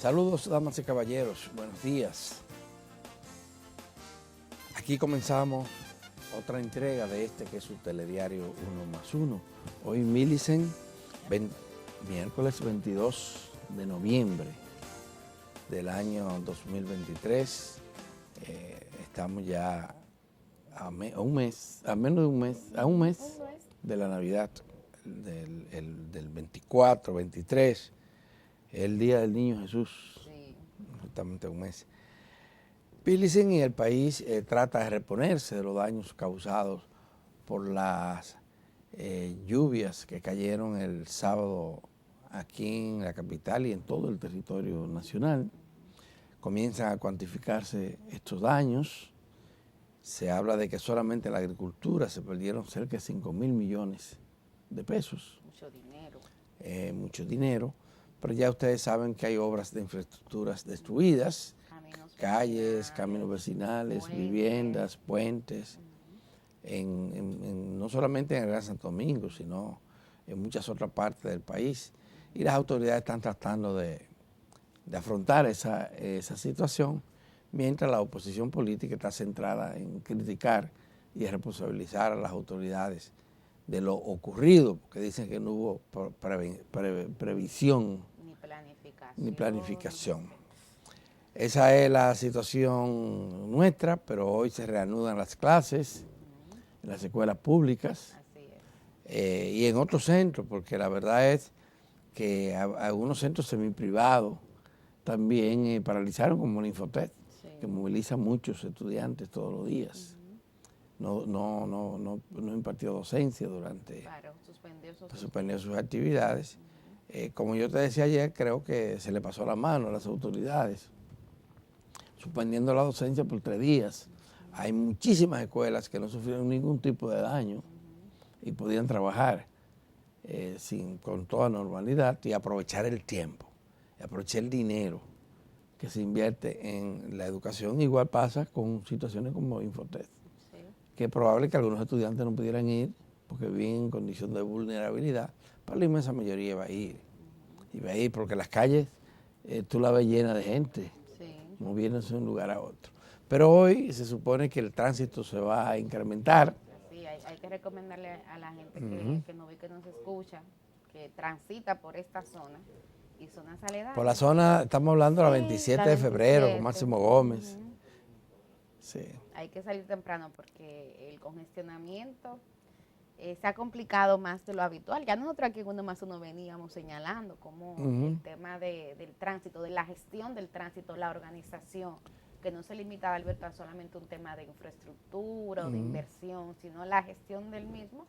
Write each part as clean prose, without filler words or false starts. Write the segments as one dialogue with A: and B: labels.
A: Saludos, damas y caballeros, buenos días. Aquí comenzamos otra entrega de este que es su telediario 1+1. Hoy Millicent, miércoles 22 de noviembre del año 2023. Estamos ya a un mes de la Navidad, del 24, 23, el Día del Niño Jesús, justamente un mes. Millicent y el país trata de reponerse de los daños causados por las lluvias que cayeron el sábado aquí en la capital y en todo el territorio nacional. Comienzan a cuantificarse estos daños. Se habla de que solamente en la agricultura se perdieron cerca de 5.000 millones de pesos.
B: Mucho dinero.
A: Mucho dinero, pero ya ustedes saben que hay obras de infraestructuras destruidas, calles, caminos vecinales, puentes, viviendas, puentes, no solamente en el Gran Santo Domingo, sino en muchas otras partes del país. Y las autoridades están tratando de afrontar esa situación, mientras la oposición política está centrada en criticar y responsabilizar a las autoridades de lo ocurrido, porque dicen que no hubo previsión ni planificación. Esa es la situación nuestra, pero hoy se reanudan las clases en las escuelas públicas y en otros centros, porque la verdad es que algunos centros semiprivados también paralizaron, como el Infotec, que moviliza muchos estudiantes todos los días. No impartió docencia durante, suspendió sus actividades. Como yo te decía ayer, creo que se le pasó la mano a las autoridades, suspendiendo la docencia por 3 días. Hay muchísimas escuelas que no sufrieron ningún tipo de daño y podían trabajar con toda normalidad y aprovechar el tiempo, aprovechar el dinero que se invierte en la educación. Igual pasa con situaciones como Infotec, que es probable que algunos estudiantes no pudieran ir porque viven en condición de vulnerabilidad, pero la inmensa mayoría va a ir. Y va a ir porque las calles tú la ves llena de gente, moviéndose de un lugar a otro. Pero hoy se supone que el tránsito se va a incrementar.
B: Sí, hay que recomendarle a la gente que nos ve, que nos escucha, que transita por esta zona y zonas aledañas.
A: Por la zona, estamos hablando de la 27 de febrero, con Máximo Gómez. Sí.
B: Hay que salir temprano porque el congestionamiento se ha complicado más de lo habitual. Ya nosotros aquí en 1+1 veníamos señalando como el tema del tránsito, de la gestión del tránsito, la organización, que no se limitaba, Alberto, a solamente un tema de infraestructura o de inversión, sino la gestión del mismo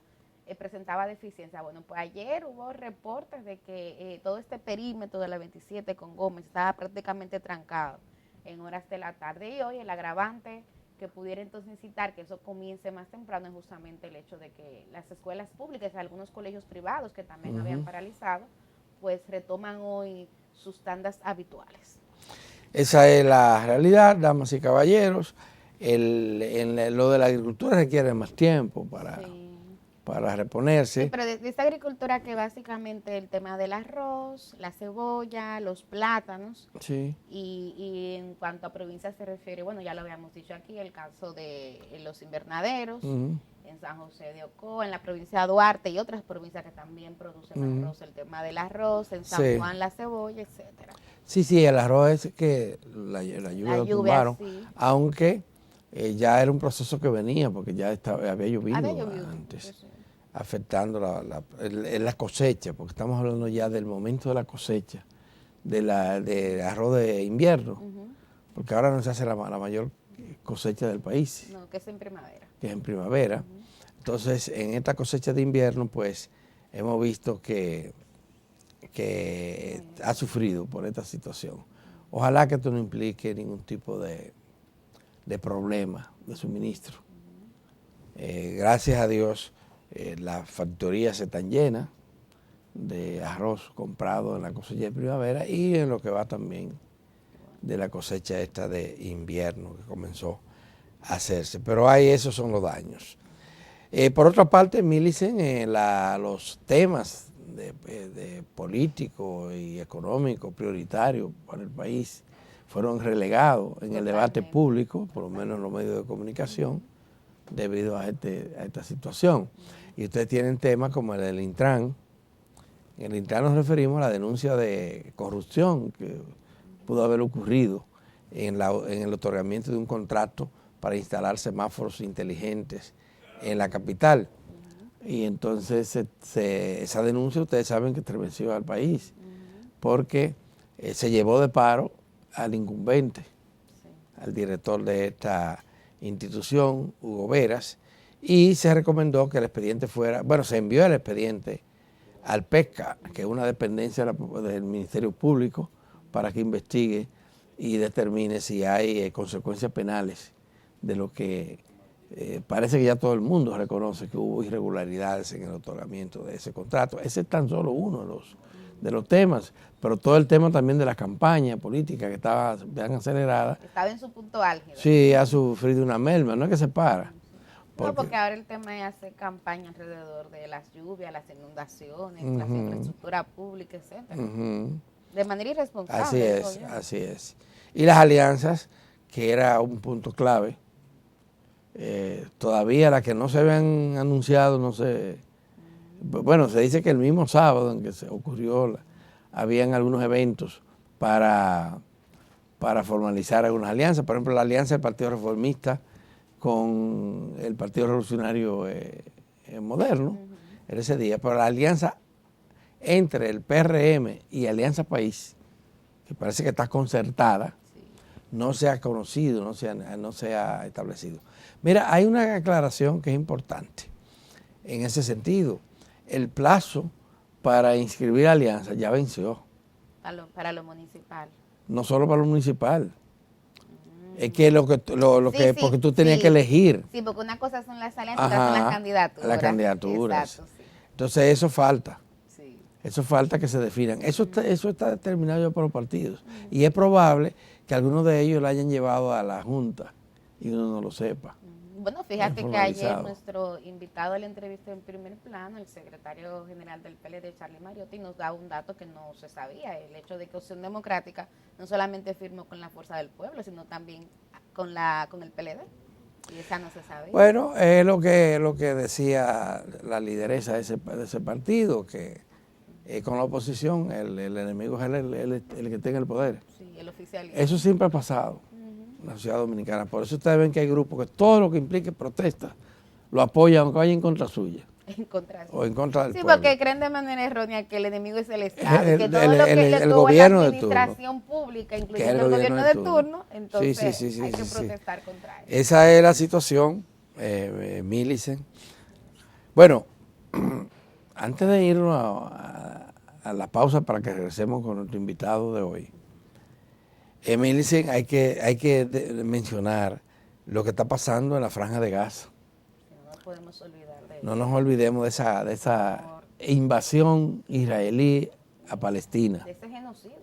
B: presentaba deficiencia. Bueno, pues ayer hubo reportes de que todo este perímetro de la 27 con Gómez estaba prácticamente trancado en horas de la tarde, y hoy el agravante que pudiera entonces incitar que eso comience más temprano es justamente el hecho de que las escuelas públicas y algunos colegios privados que también habían paralizado, pues retoman hoy sus tandas habituales.
A: Esa es la realidad, damas y caballeros. Lo de la agricultura requiere más tiempo para reponerse.
B: Sí, pero de esta agricultura que básicamente el tema del arroz, la cebolla, los plátanos, y en cuanto a provincias se refiere, bueno, ya lo habíamos dicho aquí, el caso de los invernaderos, en San José de Ocoa, en la provincia de Duarte y otras provincias que también producen arroz, el tema del arroz, en San Juan la cebolla, etcétera. Sí,
A: el arroz es que la lluvia lo tumbaron, aunque ya era un proceso que venía, porque ya había llovido antes, afectando la cosecha, porque estamos hablando ya del momento de la cosecha, de arroz de invierno, porque ahora no se hace la mayor cosecha del país.
B: No, que es en primavera.
A: Que es en primavera. Entonces, en esta cosecha de invierno, pues, hemos visto que ha sufrido por esta situación. Ojalá que esto no implique ningún tipo de problema de suministro. Gracias a Dios, las factorías están llenas de arroz comprado en la cosecha de primavera y en lo que va también de la cosecha esta de invierno que comenzó a hacerse. Pero ahí esos son los daños. Por otra parte, Millicent, los temas políticos y económicos prioritarios para el país fueron relegados en el debate público, por lo menos en los medios de comunicación, debido a esta situación. Y ustedes tienen temas como el del Intran. En el Intran nos referimos a la denuncia de corrupción que pudo haber ocurrido en el otorgamiento de un contrato para instalar semáforos inteligentes en la capital. Y entonces esa denuncia ustedes saben que estremeció al país, porque se llevó de paro al incumbente, al director de esta institución, Hugo Veras, y se recomendó que el expediente fuera, bueno, se envió el expediente al PESCA, que es una dependencia del Ministerio Público, para que investigue y determine si hay consecuencias penales de lo que parece que ya todo el mundo reconoce que hubo irregularidades en el otorgamiento de ese contrato. Ese es tan solo uno de los temas, pero todo el tema también de la campaña política que estaba bien acelerada.
B: Estaba en su punto álgido.
A: Sí, ha sufrido una merma, no es que se para.
B: Porque ahora el tema es hacer campaña alrededor de las lluvias, las inundaciones, la infraestructura pública, etcétera. De manera irresponsable.
A: Así es. Y las alianzas, que era un punto clave, todavía las que no se habían anunciado, no sé. Bueno, se dice que el mismo sábado en que se ocurrió, habían algunos eventos para formalizar algunas alianzas. Por ejemplo, la alianza del Partido Reformista con el Partido Revolucionario Moderno, en ese día, pero la alianza entre el PRM y Alianza País, que parece que está concertada, no se ha conocido, no se ha establecido. Mira, hay una aclaración que es importante en ese sentido. El plazo para inscribir alianza ya venció.
B: Para lo municipal.
A: No solo para lo municipal. Es que porque tú tenías que elegir.
B: Sí, porque una cosa son las alianzas, otra son las candidaturas.
A: Las candidaturas.
B: Exacto, sí.
A: Entonces eso falta. Sí. Eso falta que se definan. Eso está determinado ya por los partidos. Y es probable que algunos de ellos lo hayan llevado a la Junta y uno no lo sepa.
B: Bueno, fíjate que ayer nuestro invitado a la entrevista en primer plano, el secretario general del PLD, Charlie Mariotti, nos da un dato que no se sabía, el hecho de que Opción Democrática no solamente firmó con la Fuerza del Pueblo, sino también con el PLD, y esa no se sabía. Bueno,
A: es lo que decía la lideresa de ese partido, que con la oposición el enemigo es el que tenga el poder.
B: Sí, el oficialismo.
A: Eso siempre ha pasado en la sociedad dominicana. Por eso ustedes ven que hay grupos que todo lo que implique protesta lo apoyan, aunque vaya en contra suya.
B: En contra
A: o en contra del pueblo.
B: Sí, porque creen de manera errónea que el enemigo es el Estado, que todo lo que
A: el
B: le tuvo la administración pública, incluyendo el gobierno de turno, entonces hay que protestar contra eso.
A: Esa es la situación, Millicent. Bueno, antes de irnos a la pausa para que regresemos con nuestro invitado de hoy, Millicent, hay que mencionar lo que está pasando en la Franja de Gaza.
B: No podemos olvidar de eso.
A: No nos olvidemos de esa invasión israelí a Palestina.
B: De ese genocidio.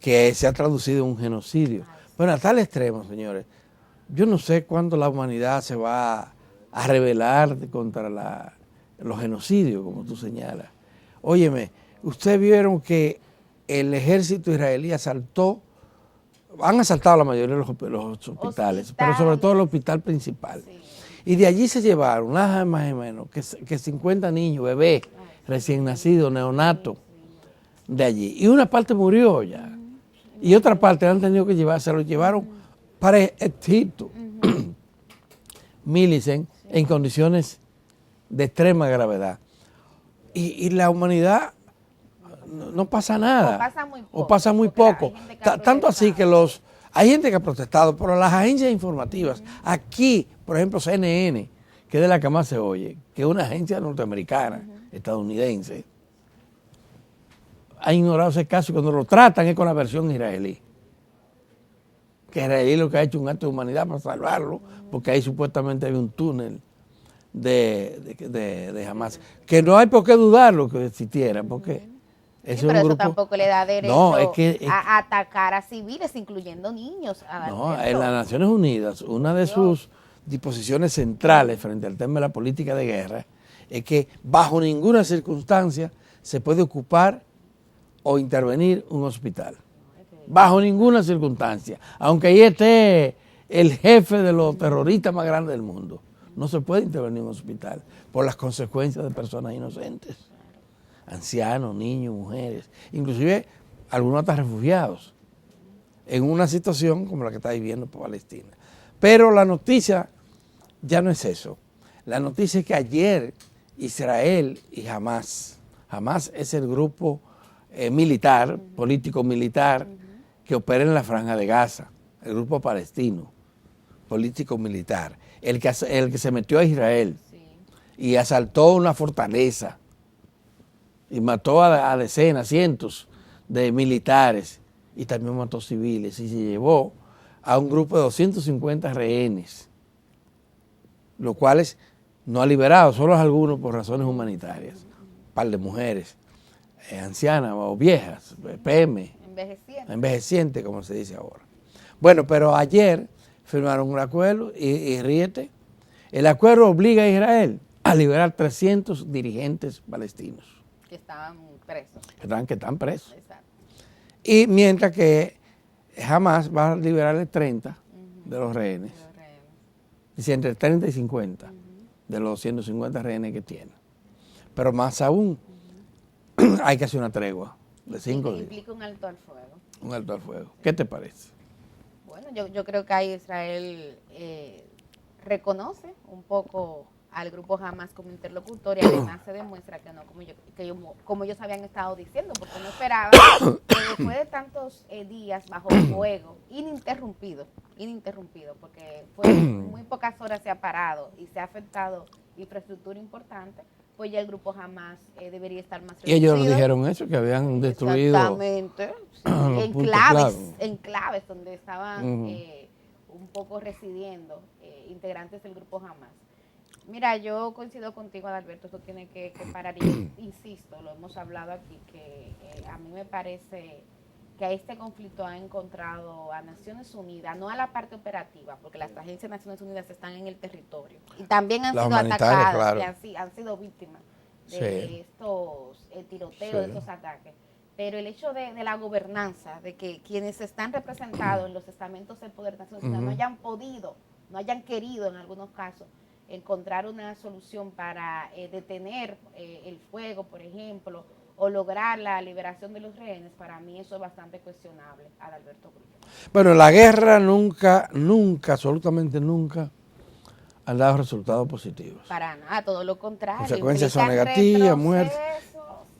A: Que se ha traducido en un genocidio. Bueno, a tal extremo, señores. Yo no sé cuándo la humanidad se va a rebelar contra los genocidios, como tú señalas. Óyeme, ustedes vieron que el ejército israelí han asaltado la mayoría de los hospitales, pero sobre todo el hospital principal. Sí. Y de allí se llevaron, nada más o menos, que 50 niños, bebés, recién nacidos, neonatos, de allí. Y una parte murió ya. Y otra parte han tenido que llevarse, lo llevaron para Egipto. Millicent, en condiciones de extrema gravedad. Y la humanidad no pasa nada.
B: O pasa muy poco.
A: Tanto así que hay gente que ha protestado, pero las agencias informativas, aquí, por ejemplo, CNN, que es de la que más se oye, que es una agencia norteamericana, estadounidense, ha ignorado ese caso y cuando lo tratan es con la versión israelí. Que Israel lo que ha hecho un acto de humanidad para salvarlo, porque ahí supuestamente había un túnel de Hamas. Que no hay por qué dudarlo que existiera, porque
B: sí, pero eso tampoco le da derecho a atacar a civiles, incluyendo niños.
A: En las Naciones Unidas, una de sus disposiciones centrales frente al tema de la política de guerra es que bajo ninguna circunstancia se puede ocupar o intervenir un hospital. Bajo ninguna circunstancia. Aunque ahí esté el jefe de los terroristas más grandes del mundo. No se puede intervenir un hospital por las consecuencias de personas inocentes. Ancianos, niños, mujeres, inclusive algunos hasta refugiados, en una situación como la que está viviendo Palestina. Pero la noticia ya no es eso. La noticia es que ayer Israel y Hamas es el grupo militar, político-militar, que opera en la Franja de Gaza, el grupo palestino, político-militar, el que se metió a Israel y asaltó una fortaleza y mató a decenas, cientos de militares y también mató civiles y se llevó a un grupo de 250 rehenes, los cuales no ha liberado, solo algunos por razones humanitarias, un par de mujeres, ancianas o viejas, PM, envejecientes como se dice ahora. Bueno, pero ayer firmaron un acuerdo y ríete, el acuerdo obliga a Israel a liberar 300 dirigentes palestinos.
B: Que estaban presos.
A: Que están presos.
B: Exacto.
A: Y mientras que Hamas va a liberarle 30 de los rehenes. Dice entre 30 y 50 de los 250 rehenes que tiene. Pero más aún, hay que hacer una tregua de 5 días.
B: Implica un alto al fuego.
A: Un alto al fuego. ¿Qué te parece?
B: Bueno, yo creo que ahí Israel reconoce un poco al grupo Hamas como interlocutor y además se demuestra que no, como ellos habían estado diciendo, porque no esperaban que después de tantos días bajo fuego, ininterrumpido, porque fue muy pocas horas se ha parado y se ha afectado infraestructura importante, pues ya el grupo Hamas debería estar más reducido.
A: Y ellos nos dijeron eso, que habían destruido.
B: Exactamente. Enclaves donde estaban un poco residiendo integrantes del grupo Hamas. Mira, yo coincido contigo, Adalberto, esto tiene que parar. Y insisto, lo hemos hablado aquí, que a mí me parece que a este conflicto ha encontrado a Naciones Unidas, no a la parte operativa, porque las agencias de Naciones Unidas están en el territorio y también han sido atacadas, claro, y han sido víctimas de estos tiroteos, de estos ataques. Pero el hecho de la gobernanza, de que quienes están representados en los estamentos del poder de Naciones Unidas no hayan podido, no hayan querido en algunos casos encontrar una solución para detener el fuego, por ejemplo, o lograr la liberación de los rehenes, para mí eso es bastante cuestionable, Adalberto Cruz.
A: Bueno, la guerra nunca, absolutamente nunca, han dado resultados positivos.
B: Para nada, todo lo contrario.
A: Consecuencias son negativas, muertes.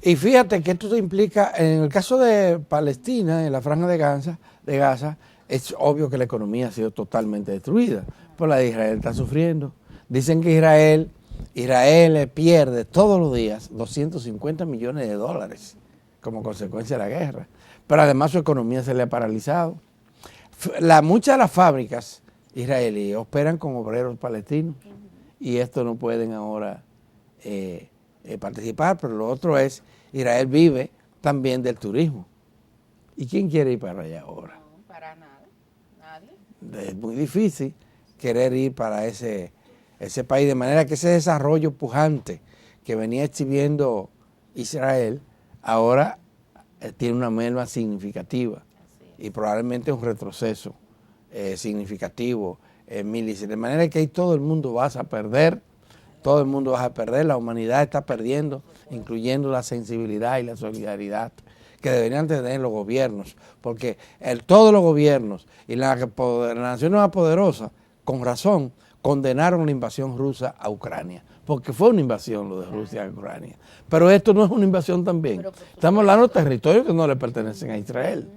A: Y fíjate que esto implica, en el caso de Palestina, en la Franja de Gaza, es obvio que la economía ha sido totalmente destruida, pues la de Israel está sufriendo. Dicen que Israel pierde todos los días 250 millones de dólares como consecuencia de la guerra. Pero además su economía se le ha paralizado. Muchas de las fábricas israelíes operan con obreros palestinos y estos no pueden ahora participar. Pero lo otro es, Israel vive también del turismo. ¿Y quién quiere ir para allá ahora?
B: No, para nada, nadie.
A: Es muy difícil querer ir para ese país, de manera que ese desarrollo pujante que venía exhibiendo Israel, ahora tiene una merma significativa y probablemente un retroceso significativo en milicia. De manera que ahí todo el mundo va a perder, la humanidad está perdiendo, incluyendo la sensibilidad y la solidaridad que deberían tener los gobiernos, porque todos los gobiernos y la nación más poderosa, con razón, condenaron la invasión rusa a Ucrania, porque fue una invasión lo de Rusia a Ucrania. Pero esto no es una invasión también. Estamos hablando de territorios que no le pertenecen a Israel.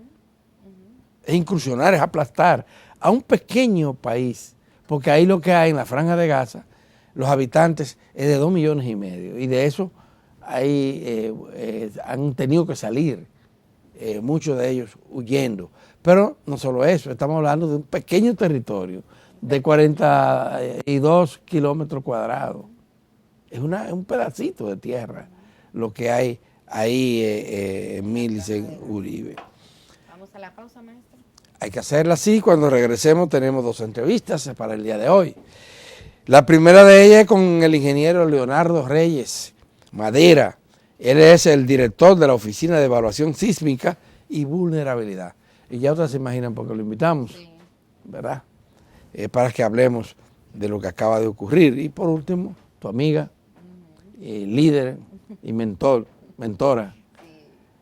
A: Es incursionar, es aplastar a un pequeño país, porque ahí lo que hay en la Franja de Gaza, los habitantes es de 2,5 millones, y de eso ahí han tenido que salir, muchos de ellos huyendo. Pero no solo eso, estamos hablando de un pequeño territorio de 42 kilómetros cuadrados. Es un pedacito de tierra lo que hay ahí en Milice, en Uribe.
B: Vamos a la pausa, maestro.
A: Hay que hacerla así. Cuando regresemos tenemos 2 entrevistas para el día de hoy. La primera de ellas es con el ingeniero Leonardo Reyes Madera. Él es el director de la Oficina de Evaluación Sísmica y Vulnerabilidad. Y ya ustedes se imaginan por qué lo invitamos, sí, ¿verdad? Para que hablemos de lo que acaba de ocurrir. Y por último, tu amiga, líder y mentora,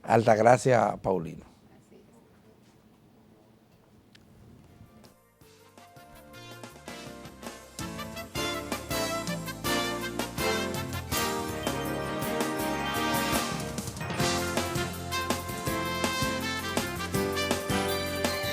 A: Altagracia Paulino.